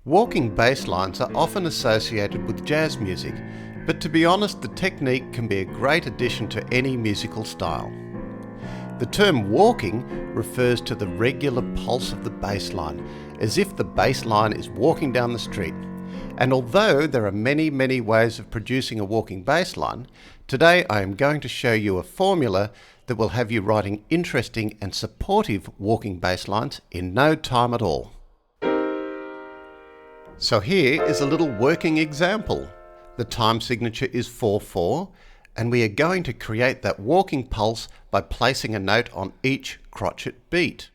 Walking bass lines are often associated with jazz music, but to be honest, the technique can be a great addition to any musical style. The term walking refers to the regular pulse of the bass line, as if the bass line is walking down the street. And although there are many ways of producing a walking bass line, today I am going to show you a formula that will have you writing interesting and supportive walking bass lines in no time at all. So here is a little working example. The time signature is 4/4, and we are going to create that walking pulse by placing a note on each crotchet beat.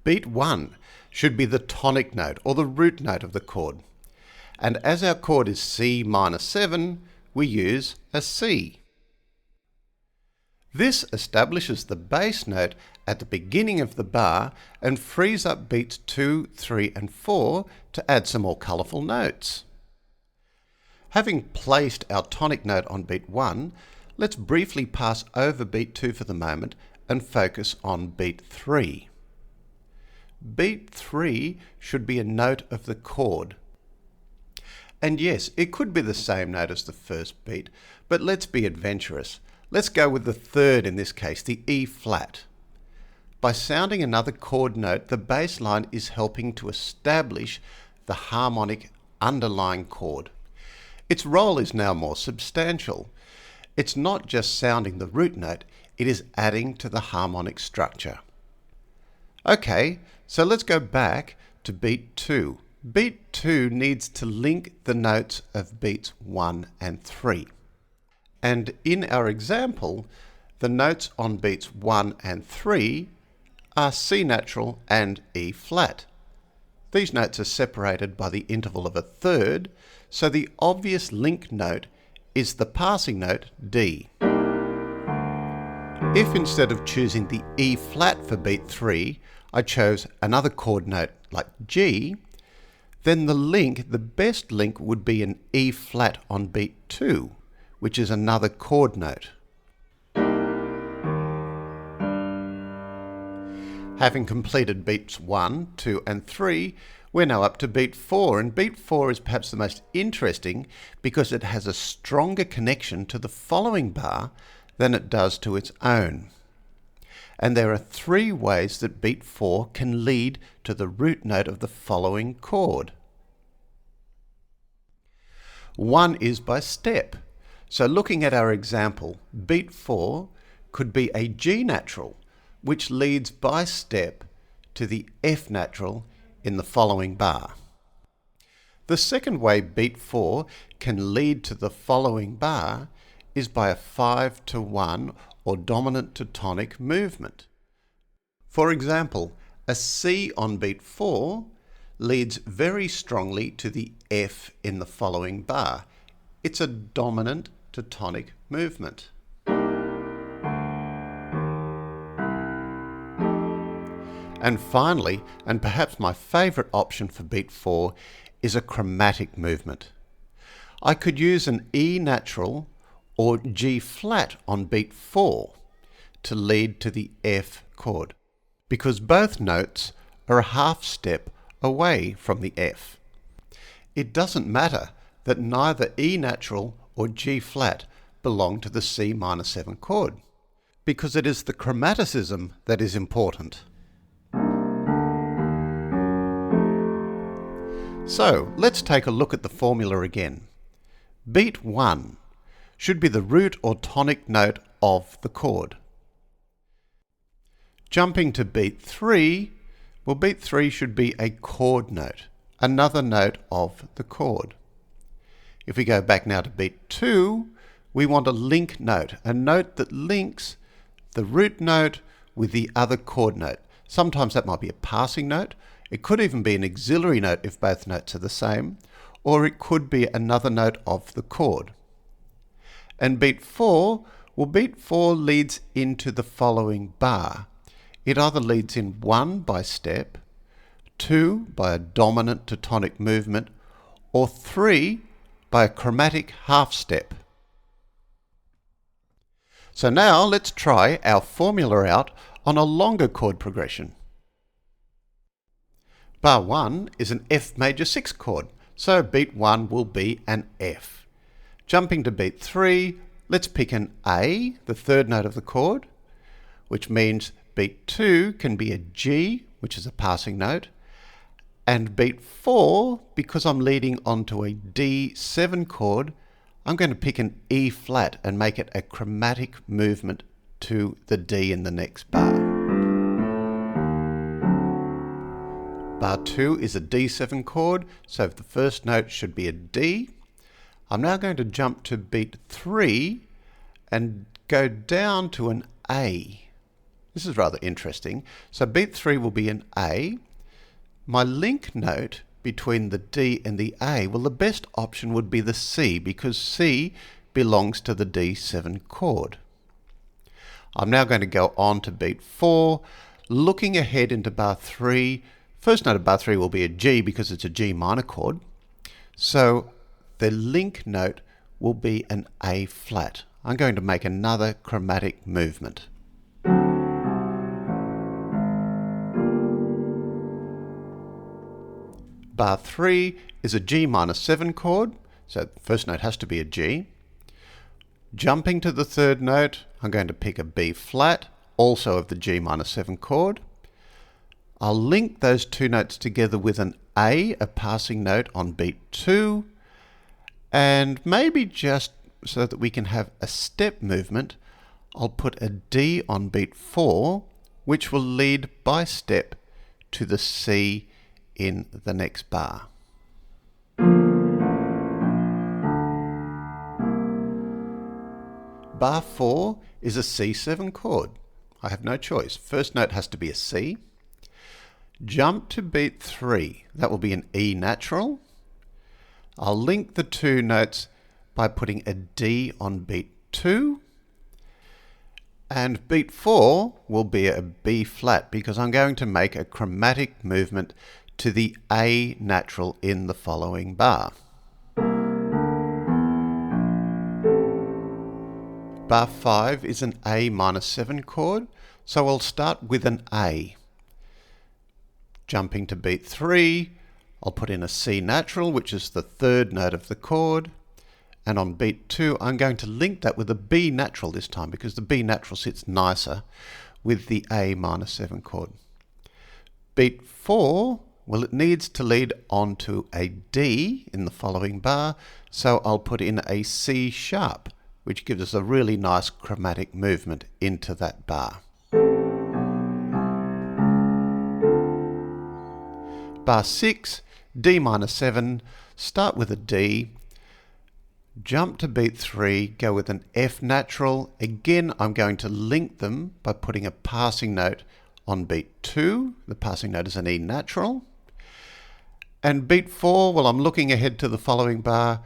Beat 1 should be the tonic note or the root note of the chord. And as our chord is C minor 7, we use a C. This establishes the bass note at the beginning of the bar and frees up beats 2, 3 and 4 to add some more colourful notes. Having placed our tonic note on beat 1, let's briefly pass over beat 2 for the moment and focus on beat 3. Beat 3 should be a note of the chord. And yes, it could be the same note as the first beat, but let's be adventurous. Let's go with the third in this case, the E flat. By sounding another chord note, the bass line is helping to establish the harmonic underlying chord. Its role is now more substantial. It's not just sounding the root note, it is adding to the harmonic structure. Okay, so let's go back to beat 2. Beat 2 needs to link the notes of beats 1 and 3. And in our example, the notes on beats 1 and 3 are C natural and E flat. These notes are separated by the interval of a third, so the obvious link note is the passing note D. If instead of choosing the E flat for beat 3, I chose another chord note like G, then the best link would be an E flat on beat 2, which is another chord note. Having completed beats 1, 2 and 3, we're now up to beat 4, and beat 4 is perhaps the most interesting because it has a stronger connection to the following bar than it does to its own. And there are 3 ways that beat 4 can lead to the root note of the following chord. One is by step. So looking at our example, beat 4 could be a G natural, which leads by step to the F natural in the following bar. The second way beat 4 can lead to the following bar is by a 5-to-1 or dominant to tonic movement. For example, a C on beat 4 leads very strongly to the F in the following bar. It's a dominant to tonic movement. And finally, and perhaps my favourite option for beat 4, is a chromatic movement. I could use an E natural or G flat on beat 4 to lead to the F chord, because both notes are a half step away from the F. It doesn't matter that neither E natural or G flat belong to the C minor 7 chord, because it is the chromaticism that is important. So let's take a look at the formula again. Beat 1 should be the root or tonic note of the chord. Jumping to beat 3, well, beat 3 should be a chord note, another note of the chord. If we go back now to beat 2, we want a link note, a note that links the root note with the other chord note. Sometimes that might be a passing note. It could even be an auxiliary note if both notes are the same, or it could be another note of the chord. And beat 4, well, beat 4 leads into the following bar. It either leads in 1 by step, 2 by a dominant to tonic movement, or 3 by a chromatic half step. So now let's try our formula out on a longer chord progression. Bar 1 is an F major 6 chord, so beat 1 will be an F. Jumping to beat 3, let's pick an A, the third note of the chord, which means beat 2 can be a G, which is a passing note, and beat 4, because I'm leading onto a D7 chord, I'm going to pick an E flat and make it a chromatic movement to the D in the next bar. Bar 2 is a D7 chord, so the first note should be a D. I'm now going to jump to beat 3 and go down to an A. This is rather interesting. So beat 3 will be an A. My link note between the D and the A, well, the best option would be the C, because C belongs to the D7 chord. I'm now going to go on to beat 4, looking ahead into bar 3. First note of bar 3 will be a G because it's a G minor chord. So the link note will be an A flat. I'm going to make another chromatic movement. Bar 3 is a G minor 7 chord, so the first note has to be a G. Jumping to the third note, I'm going to pick a B flat, also of the G minor 7 chord. I'll link those two notes together with an A, a passing note on beat 2, and maybe just so that we can have a step movement, I'll put a D on beat 4, which will lead by step to the C in the next bar. Bar 4 is a C7 chord. I have no choice. First note has to be a C. Jump to beat 3. That will be an E natural. I'll link the two notes by putting a D on beat 2. And beat 4 will be a B flat because I'm going to make a chromatic movement to the A natural in the following bar. Bar 5 is an A minor 7 chord, so I'll start with an A. Jumping to beat 3, I'll put in a C natural, which is the third note of the chord, and on beat 2 I'm going to link that with a B natural this time because the B natural sits nicer with the A minor 7 chord. Beat 4, well, it needs to lead on to a D in the following bar, so I'll put in a C sharp, which gives us a really nice chromatic movement into that bar. Bar 6, D minor 7, start with a D, jump to beat 3, go with an F natural. Again, I'm going to link them by putting a passing note on beat 2. The passing note is an E natural. And beat 4, well, I'm looking ahead to the following bar.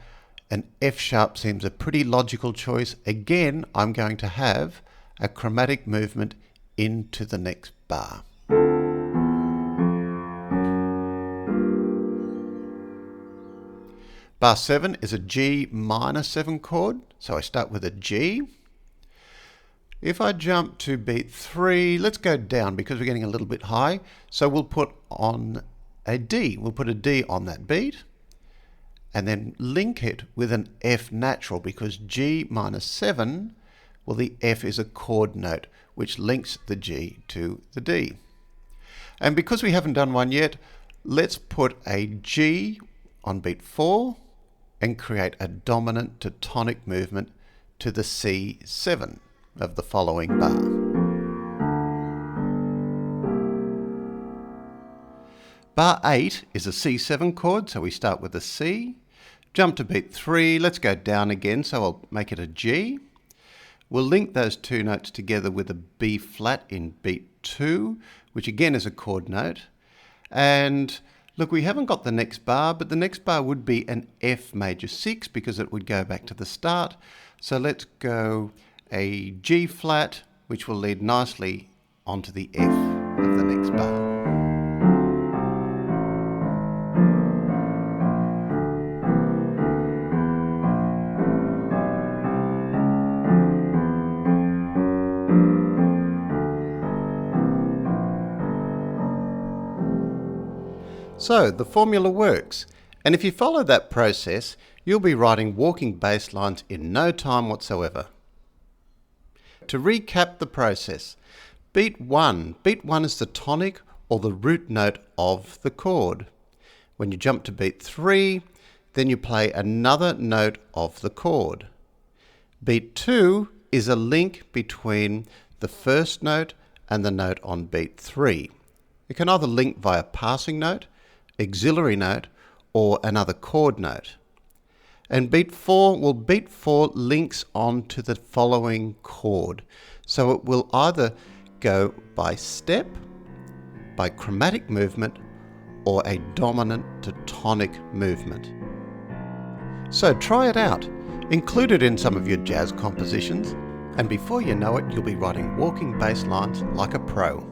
An F sharp seems a pretty logical choice. Again, I'm going to have a chromatic movement into the next bar. Bar 7 is a G minor 7 chord, so I start with a G. If I jump to beat 3, let's go down because we're getting a little bit high, so we'll put on a D. We'll put a D on that beat and then link it with an F natural because G minor 7, well, the F is a chord note which links the G to the D. And because we haven't done one yet, let's put a G on beat 4 and create a dominant to tonic movement to the C7 of the following bar. Bar 8 is a C7 chord, so we start with a C. Jump to beat 3, let's go down again, so I'll make it a G. We'll link those two notes together with a B flat in beat 2, which again is a chord note. And look, we haven't got the next bar, but the next bar would be an F major 6 because it would go back to the start. So let's go a G flat, which will lead nicely onto the F of the next bar. So the formula works, and if you follow that process, you'll be writing walking bass lines in no time whatsoever. To recap the process, beat 1 is the tonic or the root note of the chord. When you jump to beat 3, then you play another note of the chord. Beat 2 is a link between the first note and the note on beat 3. It can either link via passing note, auxiliary note, or another chord note. And beat 4 links on to the following chord. So it will either go by step, by chromatic movement, or a dominant to tonic movement. So try it out. Include it in some of your jazz compositions, and before you know it, you'll be writing walking bass lines like a pro.